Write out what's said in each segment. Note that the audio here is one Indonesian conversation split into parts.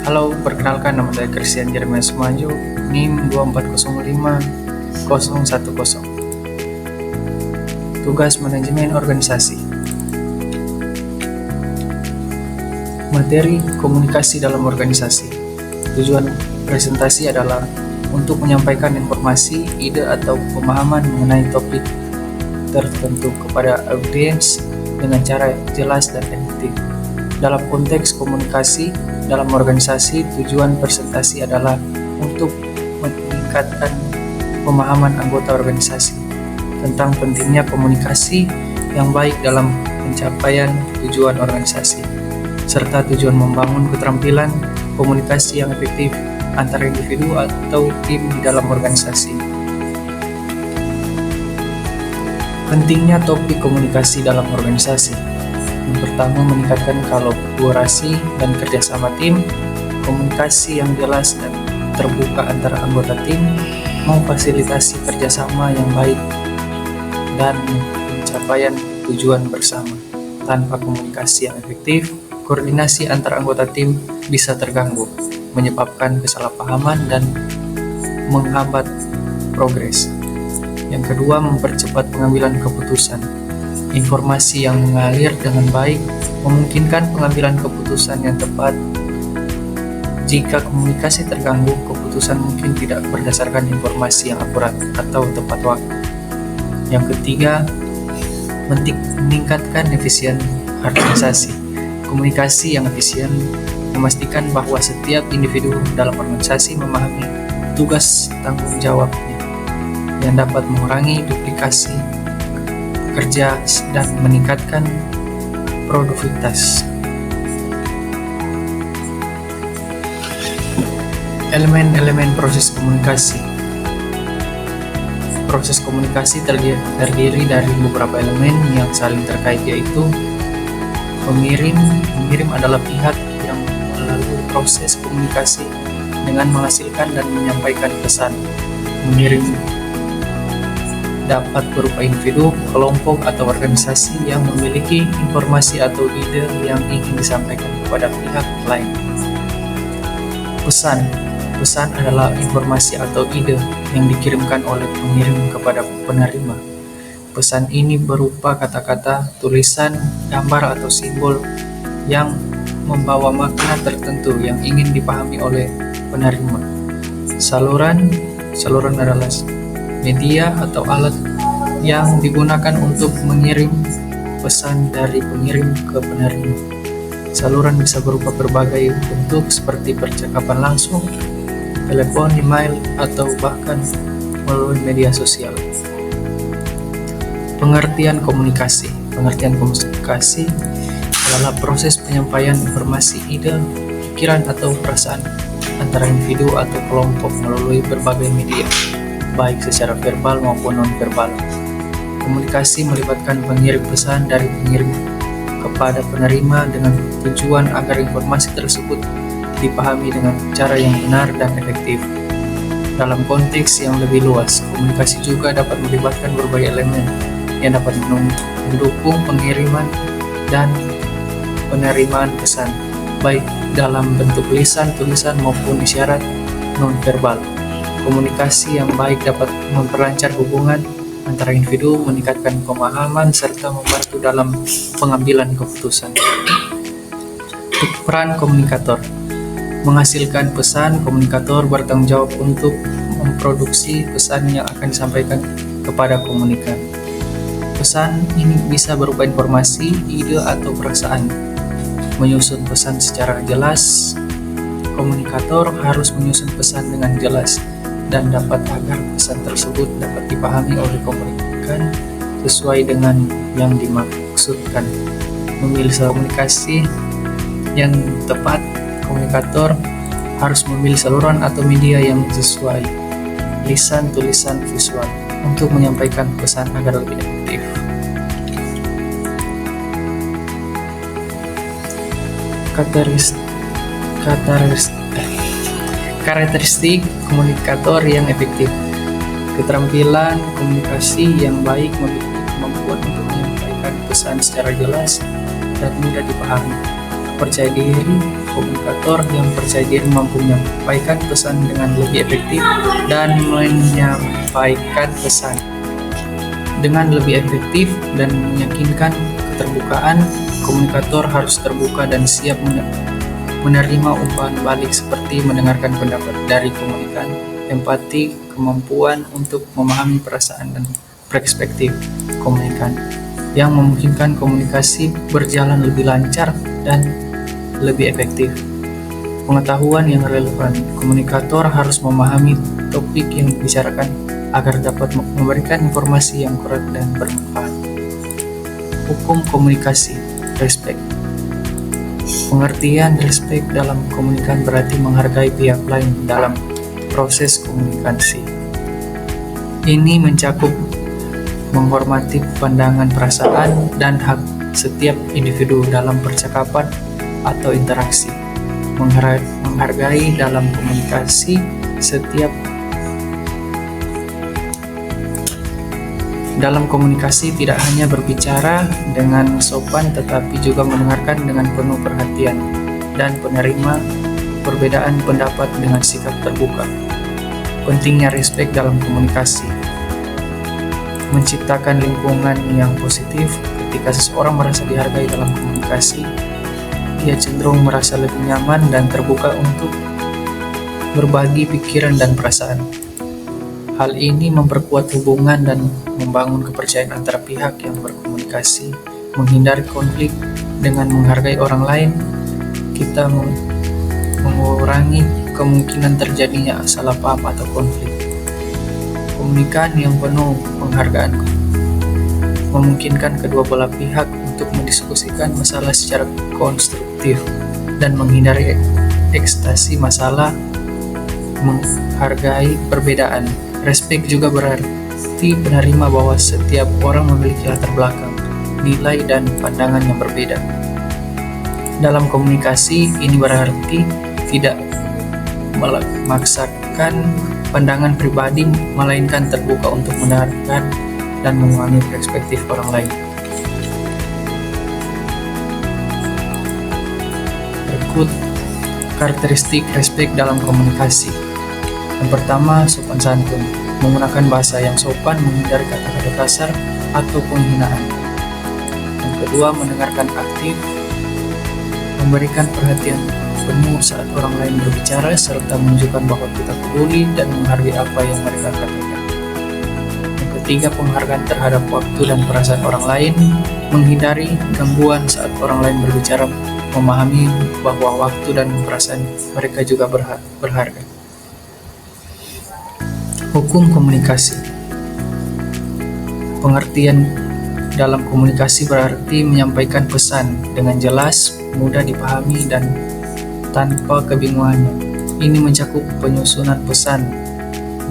Halo, perkenalkan nama saya Christian Jeremiah Sumanjo, NIM 2405010. Tugas manajemen organisasi. Materi komunikasi dalam organisasi. Tujuan presentasi adalah untuk menyampaikan informasi, ide atau pemahaman mengenai topik tertentu kepada audiens dengan cara jelas dan efektif. Dalam konteks komunikasi dalam organisasi, tujuan presentasi adalah untuk meningkatkan pemahaman anggota organisasi tentang pentingnya komunikasi yang baik dalam pencapaian tujuan organisasi, serta tujuan membangun keterampilan komunikasi yang efektif antara individu atau tim di dalam organisasi. Pentingnya topik komunikasi dalam organisasi. Yang pertama, meningkatkan kolaborasi dan kerjasama tim. Komunikasi yang jelas dan terbuka antara anggota tim memfasilitasi kerjasama yang baik dan pencapaian tujuan bersama. Tanpa komunikasi yang efektif, koordinasi antar anggota tim bisa terganggu, menyebabkan kesalahpahaman dan menghambat progres. Yang kedua, mempercepat pengambilan keputusan. Informasi yang mengalir dengan baik memungkinkan pengambilan keputusan yang tepat. Jika komunikasi terganggu, keputusan mungkin tidak berdasarkan informasi yang akurat atau tepat waktu. Yang ketiga, meningkatkan efisien organisasi. Komunikasi yang efisien memastikan bahwa setiap individu dalam organisasi memahami tugas tanggung jawabnya, yang dapat mengurangi duplikasi kerja dan meningkatkan produktivitas. Elemen-elemen proses komunikasi. Proses komunikasi terdiri dari beberapa elemen yang saling terkait, yaitu pengirim. Pengirim adalah pihak yang melalui proses komunikasi dengan menghasilkan dan menyampaikan pesan. Pengirim dapat berupa individu, kelompok, atau organisasi yang memiliki informasi atau ide yang ingin disampaikan kepada pihak lain. Pesan. Pesan adalah informasi atau ide yang dikirimkan oleh pengirim kepada penerima. Pesan ini berupa kata-kata, tulisan, gambar, atau simbol yang membawa makna tertentu yang ingin dipahami oleh penerima. Saluran. Saluran adalah media atau alat yang digunakan untuk mengirim pesan dari pengirim ke penerima. Saluran bisa berupa berbagai bentuk seperti percakapan langsung, telepon, email, atau bahkan melalui media sosial. Pengertian komunikasi. Pengertian komunikasi adalah proses penyampaian informasi, ide, pikiran, atau perasaan antara individu atau kelompok melalui berbagai media, baik secara verbal maupun non-verbal. Komunikasi melibatkan pengirim pesan dari pengirim kepada penerima dengan tujuan agar informasi tersebut dipahami dengan cara yang benar dan efektif. Dalam konteks yang lebih luas, komunikasi juga dapat melibatkan berbagai elemen yang dapat mendukung pengiriman dan penerimaan pesan, baik dalam bentuk lisan, tulisan, maupun isyarat non-verbal. Komunikasi yang baik dapat memperlancar hubungan antara individu, meningkatkan pemahaman, serta membantu dalam pengambilan keputusan. Peran komunikator. Menghasilkan pesan, komunikator bertanggung jawab untuk memproduksi pesan yang akan disampaikan kepada komunikan. Pesan ini bisa berupa informasi, ide, atau perasaan. Menyusun pesan secara jelas. Komunikator harus menyusun pesan dengan jelas dan dapat agar pesan tersebut dapat dipahami oleh komunikan sesuai dengan yang dimaksudkan. Memilih komunikasi yang tepat. Komunikator harus memilih saluran atau media yang sesuai, lisan, tulisan, visual, untuk menyampaikan pesan agar lebih efektif. Karakteristik komunikator yang efektif. Keterampilan komunikasi yang baik memiliki kemampuan untuk menyampaikan pesan secara jelas dan mudah dipahami. percaya diri. Komunikator yang percaya diri mampu menyampaikan pesan dengan lebih efektif dan menyampaikan pesan dengan lebih efektif dan meyakinkan. Keterbukaan, komunikator harus terbuka dan siap menerima umpan balik seperti mendengarkan pendapat dari komunikan. Empati, kemampuan untuk memahami perasaan dan perspektif komunikan yang memungkinkan komunikasi berjalan lebih lancar dan lebih efektif. Pengetahuan yang relevan, komunikator harus memahami topik yang dibicarakan agar dapat memberikan informasi yang akurat dan bermanfaat. Hukum komunikasi, respect. Pengertian respect dalam komunikasi berarti menghargai pihak lain dalam proses komunikasi. Ini mencakup menghormati pandangan, perasaan, dan hak setiap individu dalam percakapan atau interaksi. Menghargai dalam komunikasi setiap dalam komunikasi tidak hanya berbicara dengan sopan tetapi juga mendengarkan dengan penuh perhatian dan menerima perbedaan pendapat dengan sikap terbuka. Pentingnya respect dalam komunikasi. Menciptakan lingkungan yang positif. Ketika seseorang merasa dihargai dalam komunikasi, ia cenderung merasa lebih nyaman dan terbuka untuk berbagi pikiran dan perasaan. Hal ini memperkuat hubungan dan membangun kepercayaan antara pihak yang berkomunikasi. Menghindari konflik dengan menghargai orang lain, kita mengurangi kemungkinan terjadinya salah paham atau konflik. Komunikasi yang penuh penghargaan memungkinkan kedua belah pihak untuk mendiskusikan masalah secara konstruktif dan menghindari ekstasi masalah. Menghargai perbedaan. Respect juga berarti menerima bahwa setiap orang memiliki latar belakang, nilai, dan pandangan yang berbeda. Dalam komunikasi, ini berarti tidak memaksakan pandangan pribadi, melainkan terbuka untuk mendengarkan dan memahami perspektif orang lain. Berikut karakteristik respect dalam komunikasi. Yang pertama, sopan santun. Menggunakan bahasa yang sopan, menghindari kata-kata kasar atau penghinaan. Yang kedua, mendengarkan aktif. Memberikan perhatian penuh saat orang lain berbicara, serta menunjukkan bahwa kita peduli dan menghargai apa yang mereka katakan. Yang ketiga, penghargaan terhadap waktu dan perasaan orang lain. Menghindari gangguan saat orang lain berbicara, memahami bahwa waktu dan perasaan mereka juga berharga. Hukum komunikasi. Pengertian dalam komunikasi berarti menyampaikan pesan dengan jelas, mudah dipahami, dan tanpa kebingungan. Ini mencakup penyusunan pesan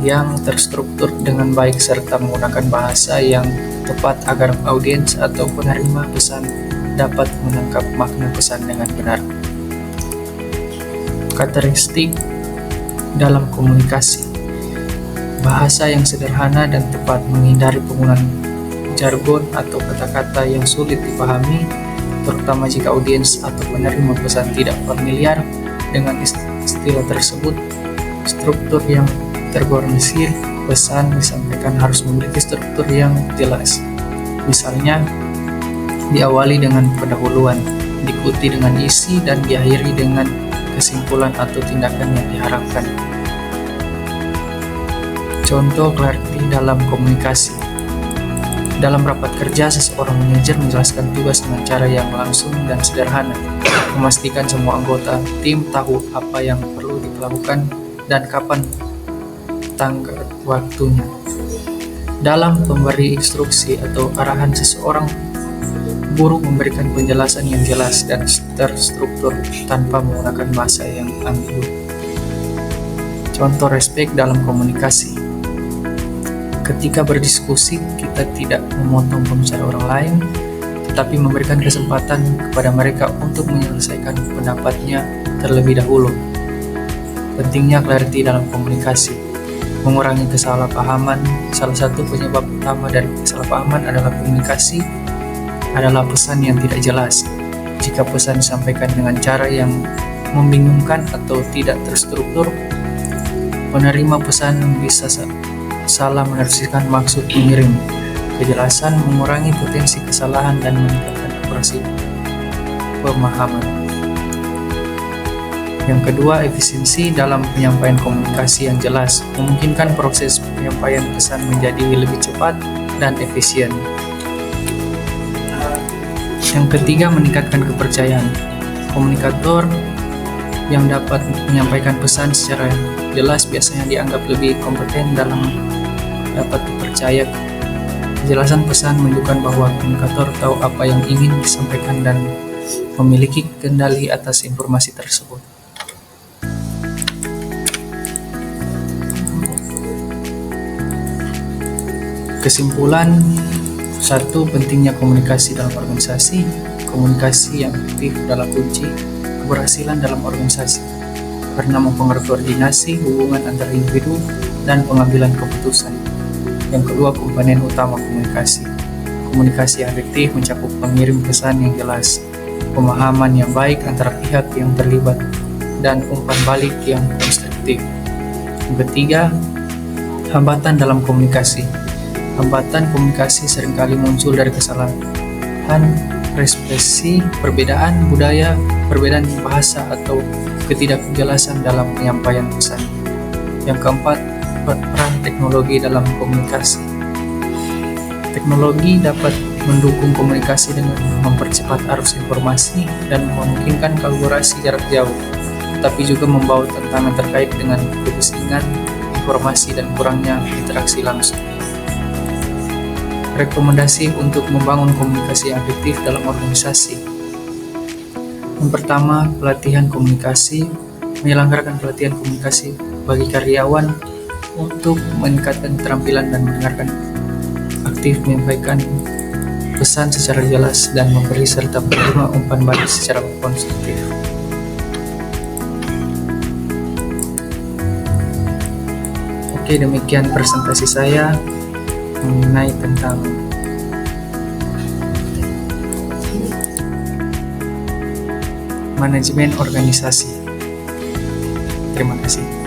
yang terstruktur dengan baik serta menggunakan bahasa yang tepat agar audiens atau penerima pesan dapat menangkap makna pesan dengan benar. Karakteristik dalam komunikasi. Bahasa yang sederhana dan tepat, menghindari penggunaan jargon atau kata-kata yang sulit dipahami, terutama jika audiens atau penerima pesan tidak familiar dengan istilah tersebut. Struktur yang terorganisir, pesan disampaikan harus memiliki struktur yang jelas. Misalnya, diawali dengan pendahuluan, diikuti dengan isi, dan diakhiri dengan kesimpulan atau tindakan yang diharapkan. Contoh clarity dalam komunikasi. Dalam rapat kerja, seseorang manajer menjelaskan tugas dengan cara yang langsung dan sederhana, memastikan semua anggota tim tahu apa yang perlu dilakukan dan kapan tanggal waktunya. Dalam memberi instruksi atau arahan, seseorang guru memberikan penjelasan yang jelas dan terstruktur tanpa menggunakan bahasa yang ambigu. Contoh respect dalam komunikasi. Ketika berdiskusi, kita tidak memotong pembicara orang lain, tetapi memberikan kesempatan kepada mereka untuk menyelesaikan pendapatnya terlebih dahulu. Pentingnya clarity dalam komunikasi. Mengurangi kesalahpahaman. Salah satu penyebab utama dari kesalahpahaman adalah komunikasi adalah pesan yang tidak jelas. Jika pesan disampaikan dengan cara yang membingungkan atau tidak terstruktur, penerima pesan bisa salah menafsirkan maksud pengirim. Kejelasan mengurangi potensi kesalahan dan meningkatkan akurasi pemahaman. Yang kedua, efisiensi dalam penyampaian komunikasi yang jelas memungkinkan proses penyampaian pesan menjadi lebih cepat dan efisien. Yang ketiga, meningkatkan kepercayaan. Komunikator yang dapat menyampaikan pesan secara jelas biasanya dianggap lebih kompeten dalam dapat dipercaya. Kejelasan pesan menunjukkan bahwa komunikator tahu apa yang ingin disampaikan dan memiliki kendali atas informasi tersebut. Kesimpulan: 1. Pentingnya komunikasi dalam organisasi. Komunikasi yang aktif adalah kunci keberhasilan dalam organisasi karena mempengaruhi koordinasi, hubungan antar individu, dan pengambilan keputusan. Yang kedua, komponen utama komunikasi. Komunikasi yang efektif mencakup pengirim pesan yang jelas, pemahaman yang baik antara pihak yang terlibat, dan umpan balik yang konstruktif. Yang ketiga, hambatan dalam komunikasi. Hambatan komunikasi seringkali muncul dari kesalahan ekspresi, perbedaan budaya, perbedaan bahasa, atau ketidakjelasan dalam penyampaian pesan. Yang keempat, peran teknologi dalam komunikasi. Teknologi dapat mendukung komunikasi dengan mempercepat arus informasi dan memungkinkan kolaborasi jarak jauh, tetapi juga membawa tantangan terkait dengan kebisingan informasi dan kurangnya interaksi langsung. Rekomendasi untuk membangun komunikasi yang efektif dalam organisasi. Yang pertama, pelatihan komunikasi. Menyelenggarakan pelatihan komunikasi bagi karyawan untuk meningkatkan keterampilan dan mendengarkan aktif, menyampaikan pesan secara jelas, dan memberi serta menerima umpan balik secara konstruktif. Oke, demikian presentasi saya mengenai tentang manajemen organisasi. Terima kasih.